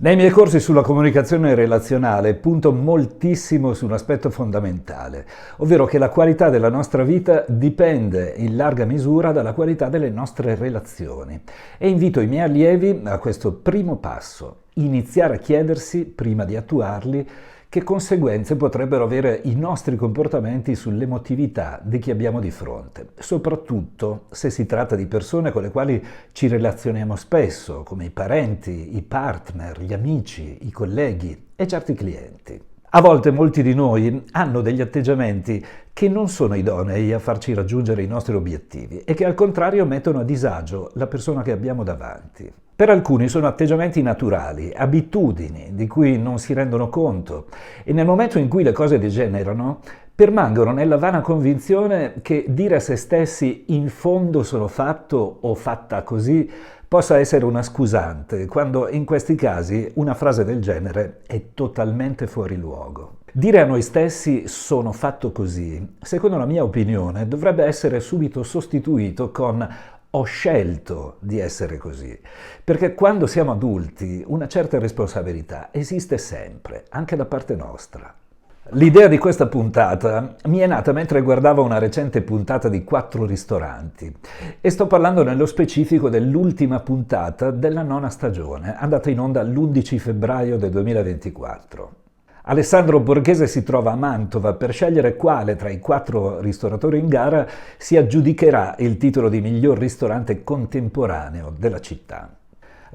Nei miei corsi sulla comunicazione relazionale punto moltissimo su un aspetto fondamentale, ovvero che la qualità della nostra vita dipende in larga misura dalla qualità delle nostre relazioni. E invito i miei allievi a questo primo passo, iniziare a chiedersi, prima di attuarli, che conseguenze potrebbero avere i nostri comportamenti sull'emotività di chi abbiamo di fronte, soprattutto se si tratta di persone con le quali ci relazioniamo spesso, come i parenti, i partner, gli amici, i colleghi e certi clienti. A volte molti di noi hanno degli atteggiamenti che non sono idonei a farci raggiungere i nostri obiettivi e che al contrario mettono a disagio la persona che abbiamo davanti. Per alcuni sono atteggiamenti naturali, abitudini di cui non si rendono conto e nel momento in cui le cose degenerano permangono nella vana convinzione che dire a se stessi in fondo sono fatto o fatta così possa essere una scusante, quando in questi casi una frase del genere è totalmente fuori luogo. Dire a noi stessi sono fatto così, secondo la mia opinione, dovrebbe essere subito sostituito con ho scelto di essere così, perché quando siamo adulti una certa responsabilità esiste sempre, anche da parte nostra. L'idea di questa puntata mi è nata mentre guardavo una recente puntata di 4 ristoranti e sto parlando nello specifico dell'ultima puntata della 9ª stagione, andata in onda l'11 febbraio del 2024. Alessandro Borghese si trova a Mantova per scegliere quale tra i 4 ristoratori in gara si aggiudicherà il titolo di miglior ristorante contemporaneo della città.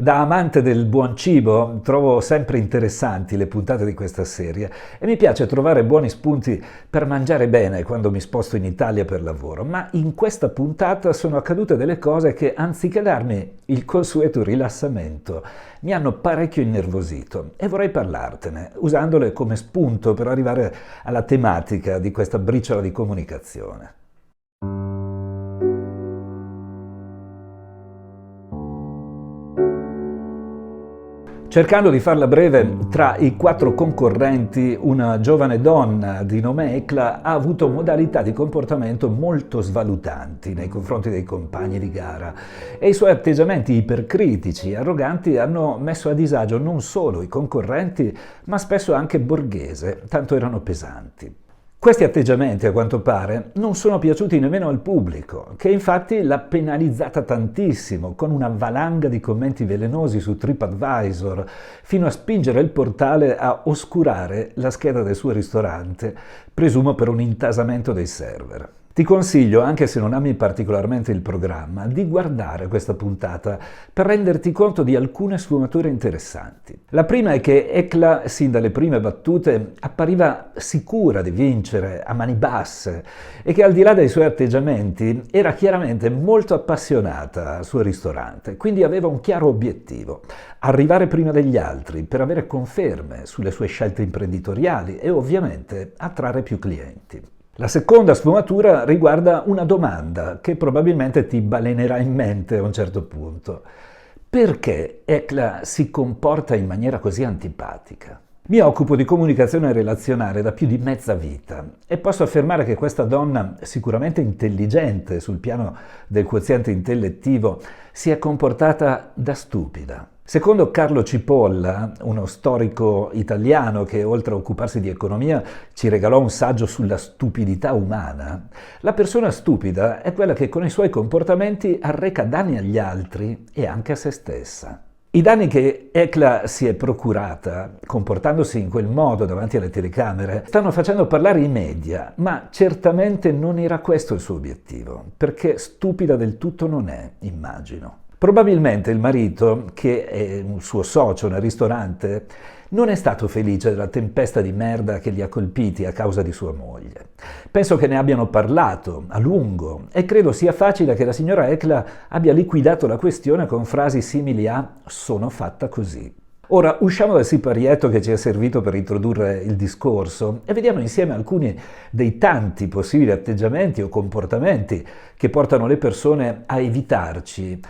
Da amante del buon cibo trovo sempre interessanti le puntate di questa serie e mi piace trovare buoni spunti per mangiare bene quando mi sposto in Italia per lavoro, ma in questa puntata sono accadute delle cose che, anziché darmi il consueto rilassamento, mi hanno parecchio innervosito e vorrei parlartene, usandole come spunto per arrivare alla tematica di questa briciola di comunicazione. Cercando di farla breve, tra i 4 concorrenti una giovane donna di nome Ecla ha avuto modalità di comportamento molto svalutanti nei confronti dei compagni di gara e i suoi atteggiamenti ipercritici e arroganti hanno messo a disagio non solo i concorrenti ma spesso anche Borghese, tanto erano pesanti. Questi atteggiamenti, a quanto pare, non sono piaciuti nemmeno al pubblico, che infatti l'ha penalizzata tantissimo, con una valanga di commenti velenosi su TripAdvisor, fino a spingere il portale a oscurare la scheda del suo ristorante, presumo per un intasamento dei server. Ti consiglio, anche se non ami particolarmente il programma, di guardare questa puntata per renderti conto di alcune sfumature interessanti. La prima è che Ecla, sin dalle prime battute, appariva sicura di vincere a mani basse e che al di là dei suoi atteggiamenti era chiaramente molto appassionata al suo ristorante, quindi aveva un chiaro obiettivo: arrivare prima degli altri per avere conferme sulle sue scelte imprenditoriali e ovviamente attrarre più clienti. La seconda sfumatura riguarda una domanda che probabilmente ti balenerà in mente a un certo punto. Perché Ecla si comporta in maniera così antipatica? Mi occupo di comunicazione relazionale da più di mezza vita e posso affermare che questa donna, sicuramente intelligente sul piano del quoziente intellettivo, si è comportata da stupida. Secondo Carlo Cipolla, uno storico italiano che oltre a occuparsi di economia ci regalò un saggio sulla stupidità umana, la persona stupida è quella che con i suoi comportamenti arreca danni agli altri e anche a se stessa. I danni che Ecla si è procurata, comportandosi in quel modo davanti alle telecamere, stanno facendo parlare i media, ma certamente non era questo il suo obiettivo, perché stupida del tutto non è, immagino. Probabilmente il marito, che è un suo socio nel ristorante, non è stato felice della tempesta di merda che li ha colpiti a causa di sua moglie. Penso che ne abbiano parlato a lungo e credo sia facile che la signora Ecla abbia liquidato la questione con frasi simili a «sono fatta così». Ora usciamo dal siparietto che ci è servito per introdurre il discorso e vediamo insieme alcuni dei tanti possibili atteggiamenti o comportamenti che portano le persone a evitarci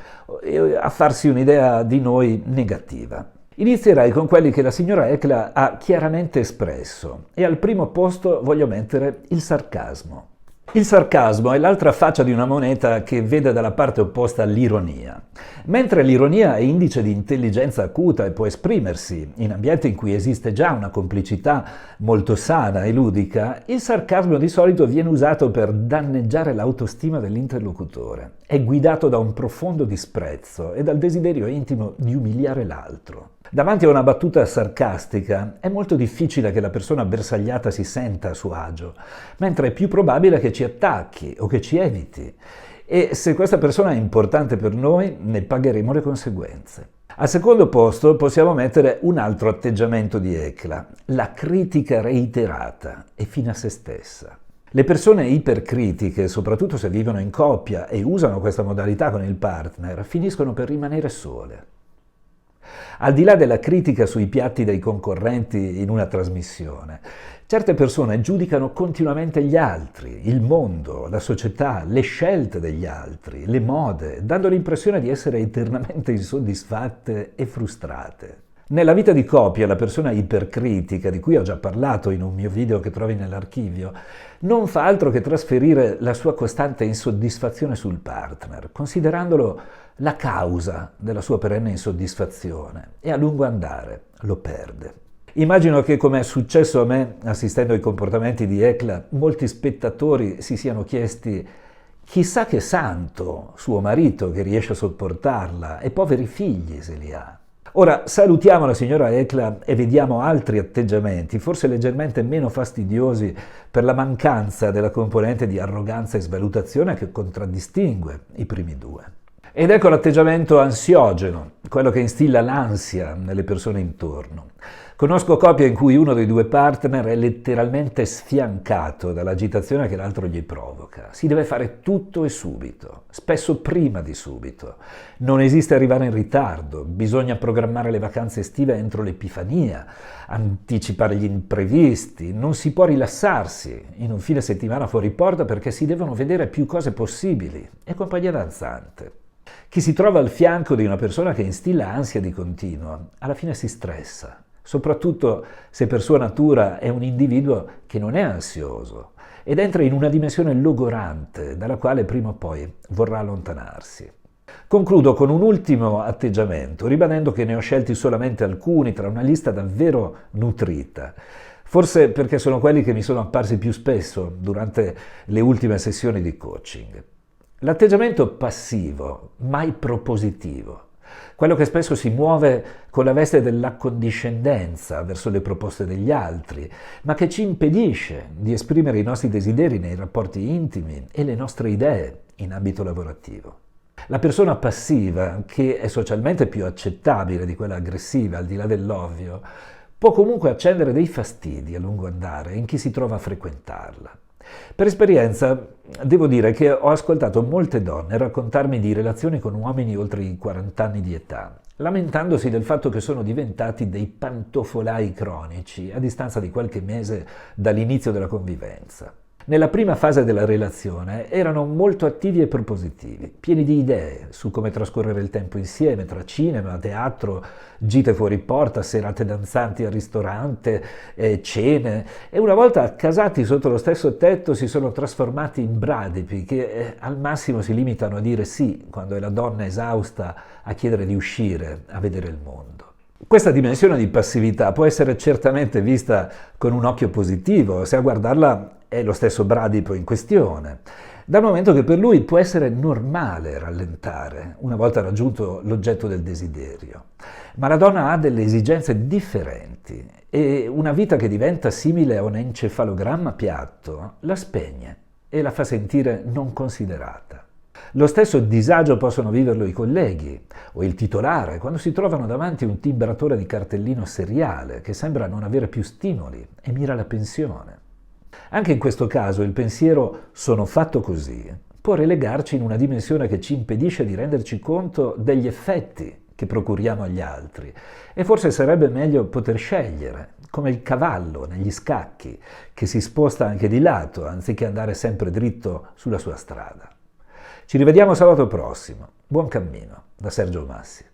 e a farsi un'idea di noi negativa. Inizierei con quelli che la signora Ecla ha chiaramente espresso e al primo posto voglio mettere il sarcasmo. Il sarcasmo è l'altra faccia di una moneta che vede dalla parte opposta l'ironia. Mentre l'ironia è indice di intelligenza acuta e può esprimersi in ambienti in cui esiste già una complicità molto sana e ludica, il sarcasmo di solito viene usato per danneggiare l'autostima dell'interlocutore. È guidato da un profondo disprezzo e dal desiderio intimo di umiliare l'altro. Davanti a una battuta sarcastica è molto difficile che la persona bersagliata si senta a suo agio, mentre è più probabile che ci attacchi o che ci eviti. E se questa persona è importante per noi, ne pagheremo le conseguenze. Al secondo posto possiamo mettere un altro atteggiamento di Ekla, la critica reiterata e fine a se stessa. Le persone ipercritiche, soprattutto se vivono in coppia e usano questa modalità con il partner, finiscono per rimanere sole. Al di là della critica sui piatti dei concorrenti in una trasmissione, certe persone giudicano continuamente gli altri, il mondo, la società, le scelte degli altri, le mode, dando l'impressione di essere eternamente insoddisfatte e frustrate. Nella vita di coppia, la persona ipercritica, di cui ho già parlato in un mio video che trovi nell'archivio, non fa altro che trasferire la sua costante insoddisfazione sul partner, considerandolo la causa della sua perenne insoddisfazione, e a lungo andare lo perde. Immagino che, come è successo a me assistendo ai comportamenti di Ekla, molti spettatori si siano chiesti: chissà che santo suo marito che riesce a sopportarla, e poveri figli se li ha. Ora salutiamo la signora Ekla e vediamo altri atteggiamenti, forse leggermente meno fastidiosi per la mancanza della componente di arroganza e svalutazione che contraddistingue i primi due. Ed ecco l'atteggiamento ansiogeno, quello che instilla l'ansia nelle persone intorno. Conosco coppie in cui uno dei due partner è letteralmente sfiancato dall'agitazione che l'altro gli provoca. Si deve fare tutto e subito, spesso prima di subito. Non esiste arrivare in ritardo, bisogna programmare le vacanze estive entro l'Epifania, anticipare gli imprevisti, non si può rilassarsi in un fine settimana fuori porta perché si devono vedere più cose possibili e compagnia danzante. Chi si trova al fianco di una persona che instilla ansia di continuo, alla fine si stressa, soprattutto se per sua natura è un individuo che non è ansioso ed entra in una dimensione logorante dalla quale prima o poi vorrà allontanarsi. Concludo con un ultimo atteggiamento, ribadendo che ne ho scelti solamente alcuni tra una lista davvero nutrita, forse perché sono quelli che mi sono apparsi più spesso durante le ultime sessioni di coaching. L'atteggiamento passivo, mai propositivo, quello che spesso si muove con la veste dell'accondiscendenza verso le proposte degli altri, ma che ci impedisce di esprimere i nostri desideri nei rapporti intimi e le nostre idee in ambito lavorativo. La persona passiva, che è socialmente più accettabile di quella aggressiva, al di là dell'ovvio, può comunque accendere dei fastidi a lungo andare in chi si trova a frequentarla. Per esperienza devo dire che ho ascoltato molte donne raccontarmi di relazioni con uomini oltre i 40 anni di età, lamentandosi del fatto che sono diventati dei pantofolai cronici a distanza di qualche mese dall'inizio della convivenza. Nella prima fase della relazione erano molto attivi e propositivi, pieni di idee su come trascorrere il tempo insieme tra cinema, teatro, gite fuori porta, serate danzanti al ristorante, cene, e una volta accasati sotto lo stesso tetto si sono trasformati in bradipi che al massimo si limitano a dire sì quando è la donna esausta a chiedere di uscire a vedere il mondo. Questa dimensione di passività può essere certamente vista con un occhio positivo, se a guardarla è lo stesso bradipo in questione, dal momento che per lui può essere normale rallentare una volta raggiunto l'oggetto del desiderio. Ma la donna ha delle esigenze differenti e una vita che diventa simile a un encefalogramma piatto la spegne e la fa sentire non considerata. Lo stesso disagio possono viverlo i colleghi o il titolare quando si trovano davanti un timbratore di cartellino seriale che sembra non avere più stimoli e mira la pensione. Anche in questo caso il pensiero "sono fatto così" può relegarci in una dimensione che ci impedisce di renderci conto degli effetti che procuriamo agli altri e forse sarebbe meglio poter scegliere, come il cavallo negli scacchi, che si sposta anche di lato anziché andare sempre dritto sulla sua strada. Ci rivediamo sabato prossimo. Buon cammino da Sergio Massi.